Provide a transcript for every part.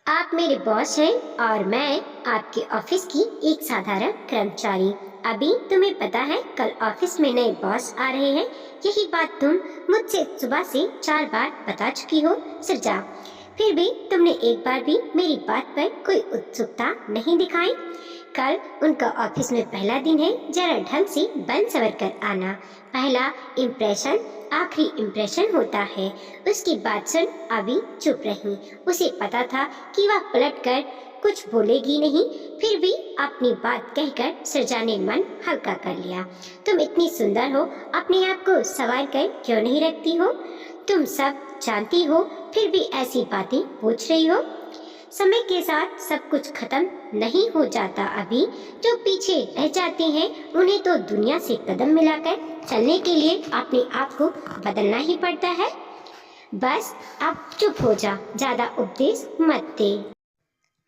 आप मेरे बॉस हैं और मैं आपके ऑफिस की एक साधारण कर्मचारी। अभी तुम्हें पता है कल ऑफिस में नए बॉस आ रहे हैं। यही बात तुम मुझसे सुबह से 4 बार बता चुकी हो सृजा। फिर भी तुमने एक बार भी मेरी बात पर कोई उत्सुकता नहीं दिखाई। कल उनका ऑफिस में पहला दिन है, जरा ढंग से बन सवर कर आना। पहला इम्प्रेशन आखिरी इम्प्रेशन होता है। उसकी बात सुन अभी चुप रही। उसे पता था कि वह पलटकर कुछ बोलेगी नहीं, फिर भी अपनी बात कहकर सृजा ने मन हल्का कर लिया। तुम इतनी सुंदर हो, अपने आप को संवार कर क्यों नहीं रखती हो? तुम सब जानती हो, फिर भी ऐसी बातें पूछ रही हो। समय के साथ सब कुछ खत्म नहीं हो जाता अभी। जो पीछे रह जाते हैं उन्हें तो दुनिया से कदम मिलाकर चलने के लिए अपने आप को बदलना ही पड़ता है। बस अब चुप हो जा, ज्यादा उपदेश मत दे।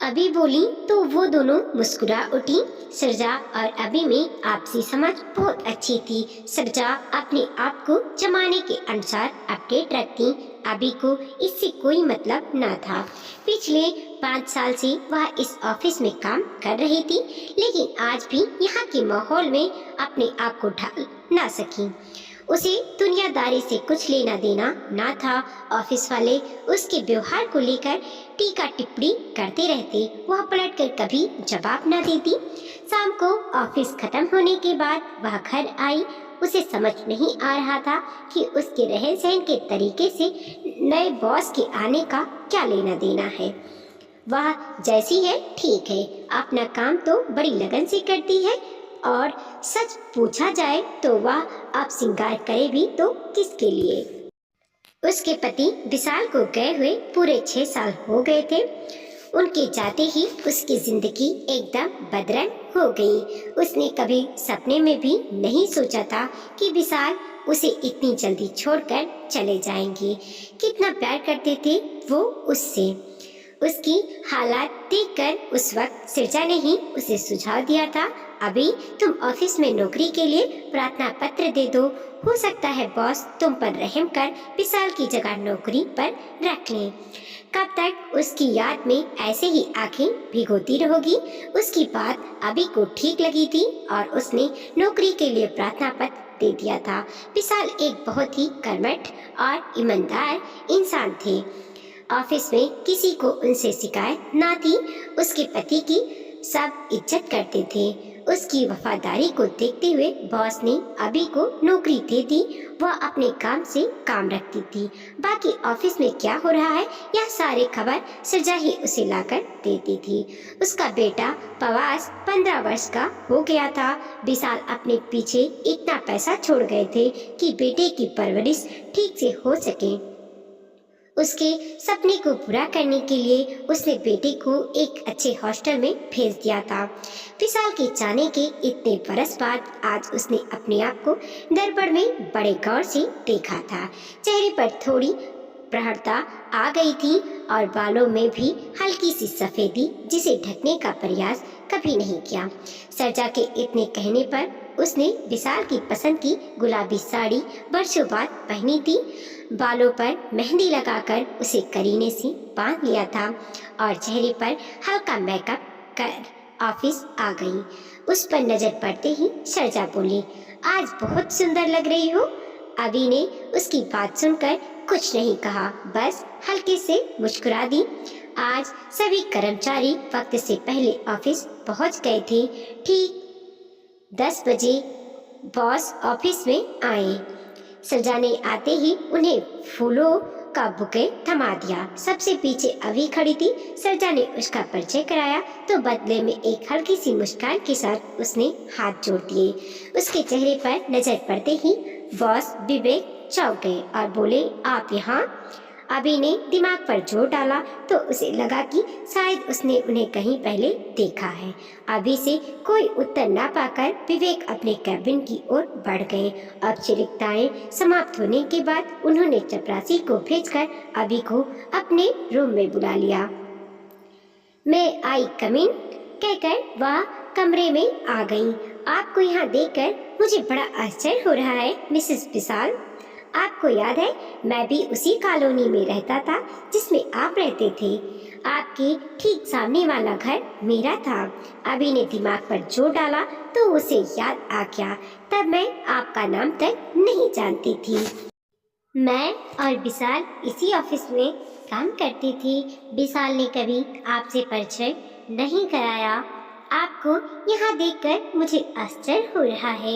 अभी बोली तो वो दोनों मुस्कुरा उठी। सृजा और अभी में आपसी समझ बहुत अच्छी थी। सृजा अपने आप को जमाने के अनुसार अपडेट रखती। अभी को इससे कोई मतलब न था। पिछले 5 साल से वह इस ऑफिस में काम कर रही थी, लेकिन आज भी यहाँ के माहौल में अपने आप को ढाल ना सकी। उसे दुनियादारी से कुछ लेना देना ना था। ऑफिस वाले उसके व्यवहार को लेकर टीका टिप्पणी करते रहते, वह पलटकर कभी जवाब न देती। शाम को ऑफिस खत्म होने के बाद वह घर आई। उसे समझ नहीं आ रहा था कि उसके रहन सहन के तरीके से नए बॉस के आने का क्या लेना देना है। वह जैसी है ठीक है, अपना काम तो बड़ी लगन से करती है, और सच पूछा जाए तो वह अब श्रृंगार करे भी तो किसके लिए। उसके पति विशाल को गए हुए पूरे 6 साल हो गए थे। उनके जाते ही उसकी जिंदगी एकदम बदरंग हो गई। उसने कभी सपने में भी नहीं सोचा था कि विशाल उसे इतनी जल्दी छोड़कर चले जाएंगे। कितना प्यार करते थे वो उससे। उसकी हालात देखकर उस वक्त सृजा ने ही उसे सुझाव दिया था, अभी तुम ऑफिस में नौकरी के लिए प्रार्थना पत्र दे दो। हो सकता है बॉस तुम पर रहम कर विशाल की जगह नौकरी पर रख लें। कब तक उसकी याद में ऐसे ही आंखें भिगोती रहोगी? उसकी बात अभी को ठीक लगी थी और उसने नौकरी के लिए प्रार्थना पत्र दे दिया था। विशाल एक बहुत ही कर्मठ और ईमानदार इंसान थे। ऑफिस में किसी को उनसे शिकायत ना थी। उसके पति की सब इज्जत करते थे। उसकी वफादारी को देखते हुए बॉस ने अभी को नौकरी दे दी। वह अपने काम से काम रखती थी। बाकी ऑफिस में क्या हो रहा है यह सारी खबर सृजा ही उसे लाकर देती थी। उसका बेटा पवास 15 वर्ष का हो गया था। विशाल अपने पीछे इतना पैसा छोड़ गए थे कि बेटे की परवरिश ठीक से हो सके। उसके सपने को पूरा करने के लिए उसने बेटे को एक अच्छे हॉस्टल में भेज दिया था। विशाल के जाने के इतने बरस बाद आज उसने अपने आप को दर्पण में बड़े गौर से देखा था। चेहरे पर थोड़ी प्रहरता आ गई थी और बालों में भी हल्की सी सफेदी, जिसे ढकने का प्रयास कभी नहीं किया। सृजा के इतने कहने पर उसने विशाल की पसंद की गुलाबी साड़ी वर्षों बाद पहनी थी। बालों पर मेहंदी लगाकर उसे करीने से बांध लिया था और चेहरे पर हल्का मेकअप कर ऑफिस आ गई। उस पर नजर पड़ते ही सृजा बोली, आज बहुत सुंदर लग रही हो। अभी ने उसकी बात सुनकर कुछ नहीं कहा, बस हल्के से मुस्कुरा दी। आज सभी कर्मचारी वक्त से पहले ऑफिस पहुंच गए थे। ठीक 10 बजे बॉस ऑफिस में आए। सृजा ने आते ही उन्हें फूलों का बुके थमा दिया। सबसे पीछे अभी खड़ी थी। सृजा ने उसका परिचय कराया तो बदले में एक हल्की सी मुस्कान के साथ उसने हाथ जोड़ दिए। उसके चेहरे पर नजर पड़ते ही बॉस विवेक चौंक गए और बोले, आप यहाँ? अभी ने दिमाग पर जोर डाला तो उसे लगा कि शायद उसने उन्हें कहीं पहले देखा है। अभी से कोई उत्तर ना पाकर विवेक अपने कैबिन की ओर बढ़ गए। औपचारिकताएं समाप्त होने के बाद उन्होंने चपरासी को भेजकर अभी को अपने रूम में बुला लिया। मैं आई कम इन कहकर वह कमरे में आ गई। आपको यहाँ देखकर मुझे बड़ा आश्चर्य हो रहा है मिसेस विशाल। आपको याद है, मैं भी उसी कॉलोनी में रहता था जिसमें आप रहते थे। आपके ठीक सामने वाला घर मेरा था। अभी ने दिमाग पर जोर डाला तो उसे याद आ गया, तब मैं आपका नाम तक नहीं जानती थी। मैं और विशाल इसी ऑफिस में काम करते थे। विशाल ने कभी आपसे परिचय नहीं कराया। आपको यहाँ देखकर मुझे आश्चर्य हो रहा है।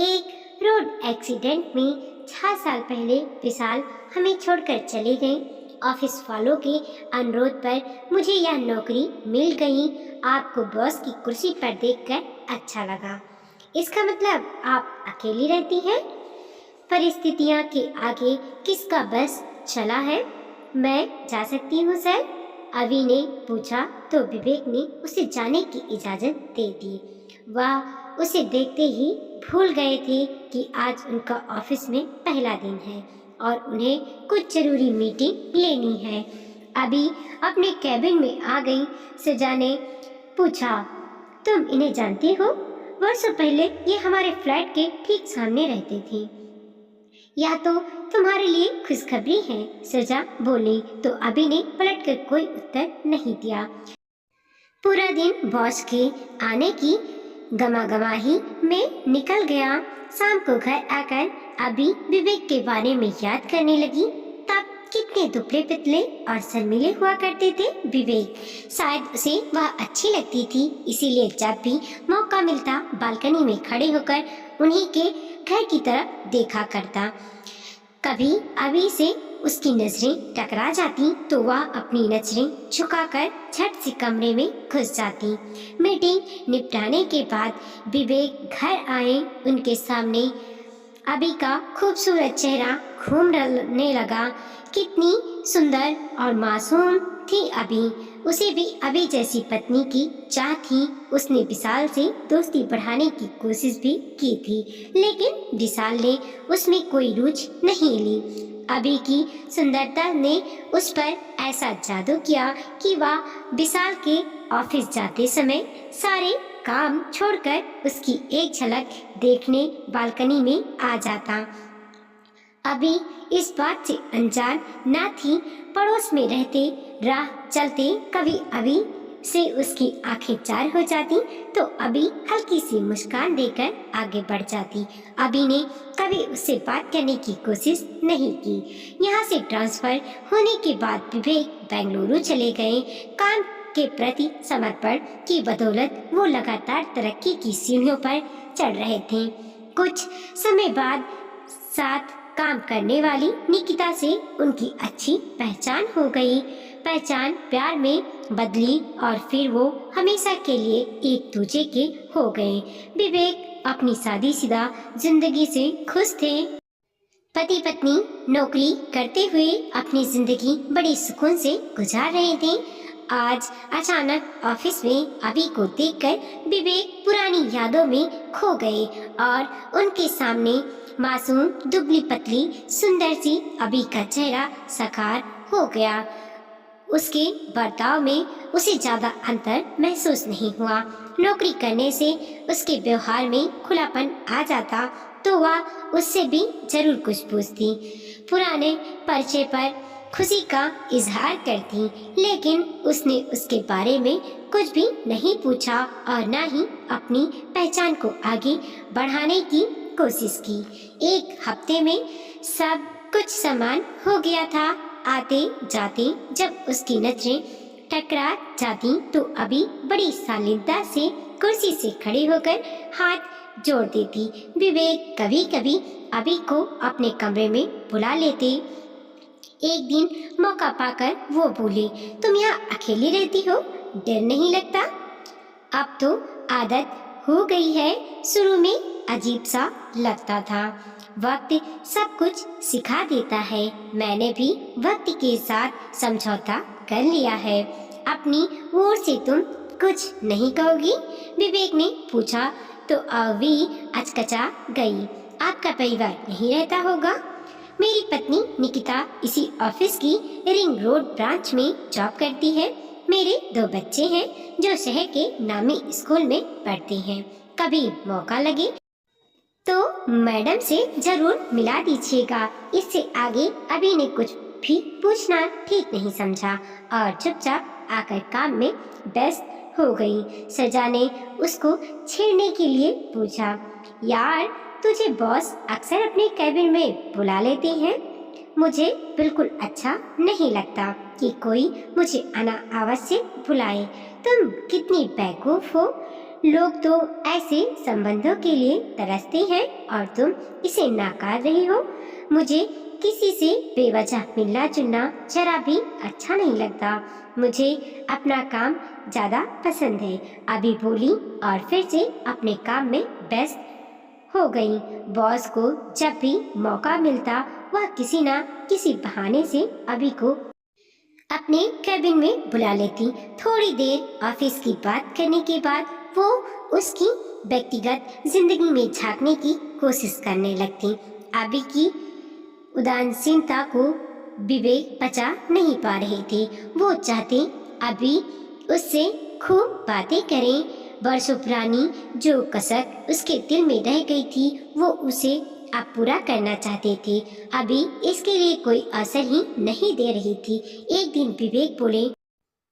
एक रोड एक्सीडेंट में 6 साल पहले विशाल हमें छोड़कर चले गए। ऑफिस वालों के अनुरोध पर मुझे यह नौकरी मिल गई। आपको बॉस की कुर्सी पर देखकर अच्छा लगा। इसका मतलब आप अकेली रहती हैं? परिस्थितियाँ के आगे किसका बस चला है? मैं जा सकती हूँ सर? अवि ने पूछा तो विवेक ने उसे जाने की इजाज़त दे दी। वह उसे देखते ही भूल गए थे कि आज उनका ऑफिस में पहला दिन है और उन्हें कुछ जरूरी मीटिंग लेनी है। अभी अपने कैबिन में आ गई। सजा ने पूछा, तुम इन्हें जानती हो? वर्षों पहले ये हमारे फ्लैट के ठीक सामने रहते थे। या तो तुम्हारे लिए खुशखबरी है, सजा बोली तो अभी ने पलटकर कोई उत्तर नहीं दिया। पूरा दिन बॉस के आने की गमागमाही में निकल गया। शाम को घर आकर अभी विवेक के बारे में याद करने लगी। तब कितने दुबले पतले और शर्मीले हुआ करते थे विवेक। शायद उसे वह अच्छी लगती थी, इसीलिए जब भी मौका मिलता बालकनी में खड़े होकर उन्हीं के घर की तरफ देखा करता। कभी अभी से उसकी नजरें टकरा जाती तो वह अपनी नजरें झुकाकर झट से कमरे में घुस जाती। मीटिंग निपटाने के बाद विवेक घर आए। उनके सामने अभी का खूबसूरत चेहरा घूमने लगा। कितनी सुंदर और मासूम थी अभी। उसे भी अभी जैसी पत्नी की चाह थी। उसने विशाल से दोस्ती बढ़ाने की कोशिश भी की थी, लेकिन विशाल ने उसमें कोई रुचि नहीं ली। अभी की सुंदरता ने उस पर ऐसा जादू किया कि वह विशाल के ऑफिस जाते समय सारे काम छोड़कर उसकी एक झलक देखने बालकनी में आ जाता। अभी इस बात से अनजान न थी। पड़ोस में रहते राह चलते कभी अभी से उसकी आंखें चार हो जाती तो अभी हल्की सी मुस्कान देकर आगे बढ़ जाती। अभी ने कभी उससे बात करने की कोशिश नहीं की। यहाँ से ट्रांसफर होने के बाद विवेक बेंगलुरु चले गए। काम के प्रति समर्पण की बदौलत वो लगातार तरक्की की सीढ़ियों पर चढ़ रहे थे। कुछ समय बाद साथ काम करने वाली निकिता से उनकी अच्छी पहचान हो गई। पहचान प्यार में बदली और फिर वो हमेशा के लिए एक दूजे के हो गए। विवेक अपनी सादीसीधा जिंदगी से खुश थे। पति पत्नी नौकरी करते हुए अपनी जिंदगी बड़ी सुकून से गुजार रहे थे। आज अचानक ऑफिस में अभी को देखकर विवेक पुरानी यादों में खो गए और उनके सामने मासूम दुबली पतली सुंदर सी अभी का चेहरा साकार हो गया। उसके बर्ताव में उसे ज्यादा अंतर महसूस नहीं हुआ। नौकरी करने से उसके व्यवहार में खुलापन आ जाता तो वह उससे भी जरूर कुछ पूछती। पुराने परिचय पर खुशी का इजहार करती, लेकिन उसने उसके बारे में कुछ भी नहीं पूछा और न ही अपनी पहचान को आगे बढ़ाने की कोशिश की। एक हफ्ते में सब कुछ समान हो गया था। आते जाते जब उसकी नजरें टकरा जाती तो अभी बड़ी शालीनता से कुर्सी से खड़े होकर हाथ जोड़ देती। विवेक कभी कभी अभी को अपने कमरे में बुला लेते। एक दिन मौका पाकर वो बोले, तुम यहाँ अकेली रहती हो, डर नहीं लगता? अब तो आदत हो गई है, शुरू में अजीब सा लगता था। वक्त सब कुछ सिखा देता है। मैंने भी वक्त के साथ समझौता कर लिया है। अपनी ओर से तुम कुछ नहीं कहोगी? विवेक ने पूछा तो अवी अचकचा गई। आपका परिवार नहीं रहता होगा? मेरी पत्नी निकिता इसी ऑफिस की रिंग रोड ब्रांच में जॉब करती है। मेरे 2 बच्चे हैं जो शहर के नामी स्कूल में पढ़ते हैं। कभी मौका लगे तो मैडम से जरूर मिला दीजिएगा। इससे आगे अभी ने कुछ भी पूछना ठीक नहीं समझा और चुपचाप आकर काम में व्यस्त हो गई। सजा ने उसको छेड़ने के लिए पूछा, यार तुझे बॉस अक्सर अपने कैबिन में बुला लेते हैं। मुझे बिल्कुल अच्छा नहीं लगता कि कोई मुझे अनावश्यक बुलाए। तुम कितनी बेवकूफ हो। लोग तो ऐसे संबंधों के लिए तरसते हैं और तुम इसे नाकार रही हो। मुझे किसी से बेवजह मिलना जुलना जरा भी अच्छा नहीं लगता। मुझे अपना काम ज्यादा पसंद है। अभी बोली और फिर से अपने काम में व्यस्त हो गई। बॉस को जब भी मौका मिलता वह किसी ना किसी बहाने से अभी को अपने कैबिन में बुला लेती। थोड़ी देर ऑफिस की बात करने के बाद वो उसकी व्यक्तिगत जिंदगी में झांकने की कोशिश करने लगती। अभी की उदासीनता को विवेक पचा नहीं पा रहे थे। वो चाहते अभी उससे खूब बातें करें। वर्षों पुरानी जो कसक उसके दिल में रह गई थी वो उसे अब पूरा करना चाहते थे। अभी इसके लिए कोई असर ही नहीं दे रही थी। एक दिन विवेक बोले,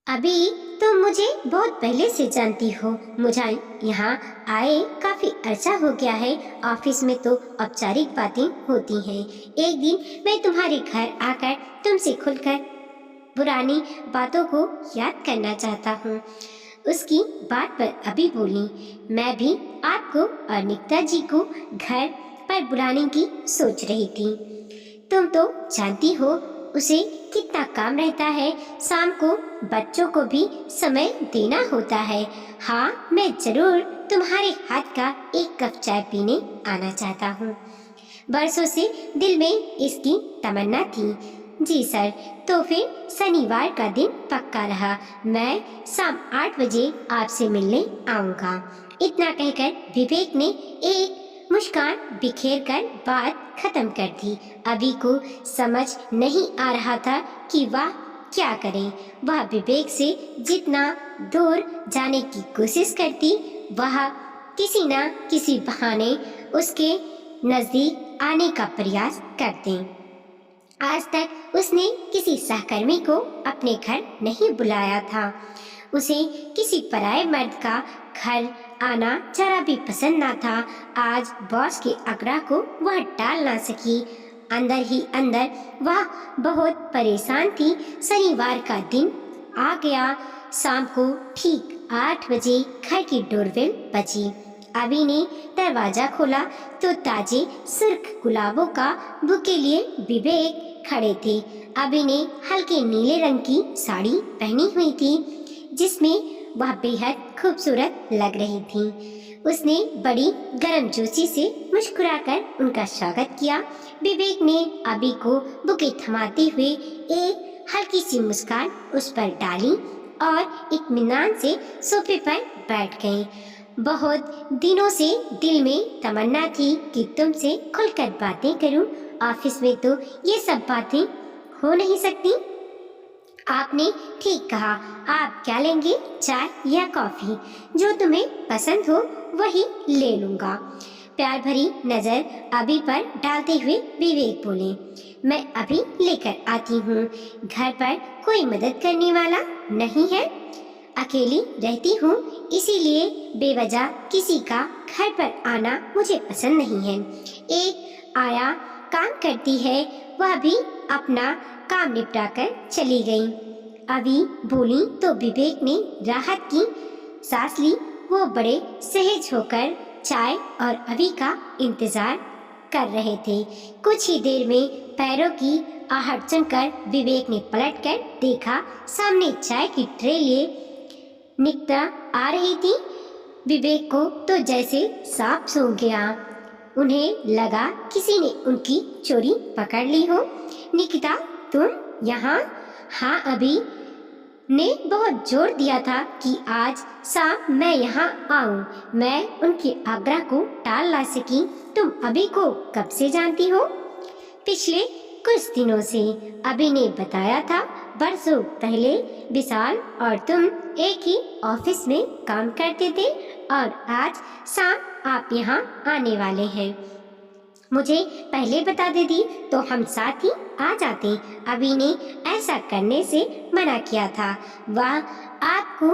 अभी तुम मुझे बहुत पहले से जानती हो। मुझे यहाँ आए काफी अर्सा हो गया है। ऑफिस में तो औपचारिक बातें होती हैं। एक दिन मैं तुम्हारे घर आकर तुमसे खुलकर पुरानी बातों को याद करना चाहता हूँ। उसकी बात पर अभी बोली, मैं भी आपको और निकिता जी को घर पर बुलाने की सोच रही थी। तुम तो जानती हो उसे कितना काम रहता है। शाम को बच्चों को भी समय देना होता है। हाँ, मैं जरूर तुम्हारे हाथ का एक कप चाय पीने आना चाहता हूँ। बरसों से दिल में इसकी तमन्ना थी। जी सर, तो फिर शनिवार का दिन पक्का रहा। मैं शाम 8 बजे आपसे मिलने आऊँगा। इतना कहकर विवेक ने एक मुस्कान बिखेर कर बात खत्म कर दी। अभी को समझ नहीं आ रहा था कि वह क्या करें। वह विवेक से जितना दूर जाने की कोशिश करती वह किसी न किसी बहाने उसके नजदीक आने का प्रयास करते। आज तक उसने किसी सहकर्मी को अपने घर नहीं बुलाया था। उसे किसी पराये मर्द का घर आना जरा भी पसंद न था। आज बॉस के आग्रह को वह टाल ना सकी। अंदर ही अंदर वह बहुत परेशान थी। शनिवार का दिन आ गया। शाम को ठीक 8 बजे घर की डोरबेल बजी। अभी ने दरवाजा खोला तो ताजे सुर्ख गुलाबों का बुके लिए विवेक खड़े थे। अभी ने हल्के नीले रंग की साड़ी पहनी हुई थी जिसमें वह बेहद खूबसूरत लग रही थी। उसने बड़ी गर्मजोशी से मुस्कुराकर उनका स्वागत किया। विवेक ने अभी को बुके थमाते हुए एक हल्की सी मुस्कान उस पर डाली और इत्मीनान से सोफे पर बैठ गए। बहुत दिनों से दिल में तमन्ना थी कि तुमसे खुलकर बातें करूं। ऑफिस में तो ये सब बातें हो नहीं सकती। आपने ठीक कहा। आप क्या लेंगे, चाय या कॉफी? जो तुम्हें पसंद हो वही ले लूंगा। प्यार भरी नजर अभी पर डालते हुए विवेक बोले, मैं अभी लेकर आती हूँ। घर पर कोई मदद करने वाला नहीं है। अकेली रहती हूँ इसीलिए बेवजह किसी का घर पर आना मुझे पसंद नहीं है। एक आया काम करती है, वह भी अपना काम निपटाकर चली गई। अभी बोली तो विवेक ने राहत की सांस ली। वो बड़े सहज होकर चाय और अभी का इंतजार कर रहे थे। कुछ ही देर में पैरों की आहट सुनकर विवेक ने पलटकर देखा। सामने चाय की ट्रे लिए निकिता आ रही थी। विवेक को तो जैसे सांप सूंघ गया। उन्हें लगा किसी ने उनकी चोरी पकड़ ली हो। निकिता, तुम यहाँ? हाँ, अभी ने बहुत जोर दिया था कि आज शाम मैं यहाँ आऊँ। मैं उनके आग्रह को टाल ना सकी। तुम अभी को कब से जानती हो? पिछले कुछ दिनों से। अभी ने बताया था। बरसों पहले विशाल और तुम एक ही ऑफिस में काम करते थे। और आज शाम आप यहाँ आने वाले हैं। मुझे पहले बता देती तो हम साथ ही आ जाते। अभी ने ऐसा करने से मना किया था। वह आपको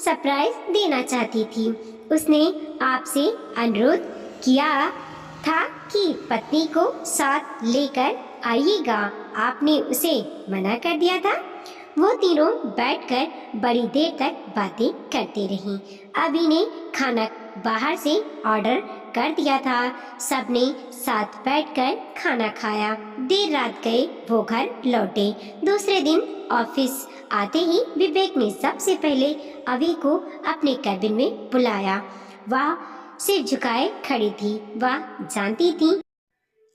सरप्राइज देना चाहती थी। उसने आपसे अनुरोध किया था कि पत्नी को साथ लेकर आइएगा। आपने उसे मना कर दिया था। वो तीनों बैठकर बड़ी देर तक बातें करते रहीं। अभी ने खाना बाहर से ऑर्डर कर दिया था। सबने साथ बैठकर खाना खाया। देर रात गए वो घर लौटे। दूसरे दिन ऑफिस आते ही विवेक ने सबसे पहले अभी को अपने कैबिन में बुलाया। वह सिर झुकाए खड़ी थी। वह जानती थी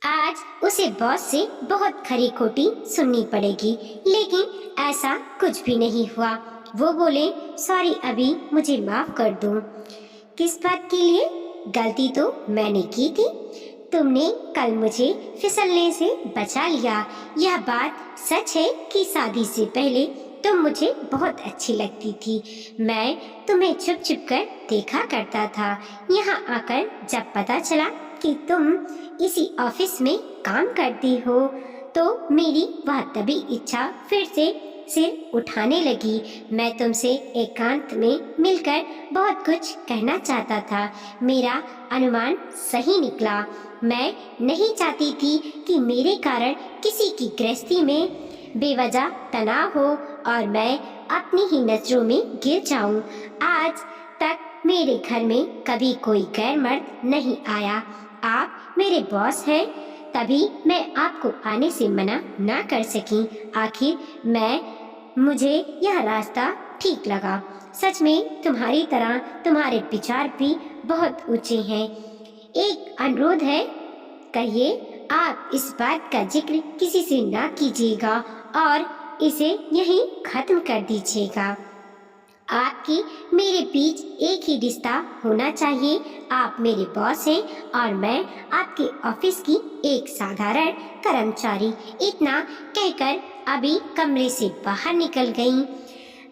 आज उसे बॉस से बहुत खरी खोटी सुननी पड़ेगी, लेकिन ऐसा कुछ भी नहीं हुआ। वो बोले, सॉरी अभी, मुझे माफ कर दो। किस बात के लिए? गलती तो मैंने की थी। तुमने कल मुझे फिसलने से बचा लिया। यह बात सच है कि शादी से पहले तुम मुझे बहुत अच्छी लगती थी। मैं तुम्हें छुप छुप कर देखा करता था। यहाँ आकर जब पता चला कि तुम इसी ऑफिस में काम करती हो तो मेरी वह तभी इच्छा फिर से सिर उठाने लगी। मैं तुमसे एकांत में मिलकर बहुत कुछ कहना चाहता था। मेरा अनुमान सही निकला। मैं नहीं चाहती थी कि मेरे कारण किसी की गृहस्थी में बेवजह तनाव हो और मैं अपनी ही नजरों में गिर जाऊं। आज तक मेरे घर में कभी कोई गैर मर्द नहीं आया। आप मेरे बॉस हैं, तभी मैं आपको आने से मना ना कर सकी। आखिर मुझे यह रास्ता ठीक लगा। सच में तुम्हारी तरह तुम्हारे विचार भी बहुत ऊंचे हैं। एक अनुरोध है, कहिए। आप इस बात का जिक्र किसी से ना कीजिएगा और इसे यहीं खत्म कर दीजिएगा। आपकी मेरे बीच एक ही रिश्ता होना चाहिए। आप मेरे बॉस हैं और मैं आपके ऑफिस की एक साधारण कर्मचारी। इतना कहकर अभी कमरे से बाहर निकल गई।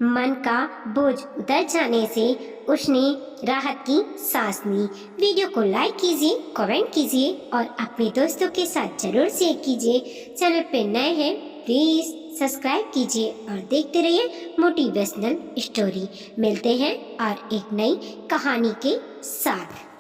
मन का बोझ उतर जाने से उसने राहत की सांस ली। वीडियो को लाइक कीजिए, कमेंट कीजिए और अपने दोस्तों के साथ जरूर शेयर कीजिए। चैनल पे नए हैं प्लीज सब्सक्राइब कीजिए और देखते रहिए मोटिवेशनल स्टोरी। मिलते हैं और एक नई कहानी के साथ।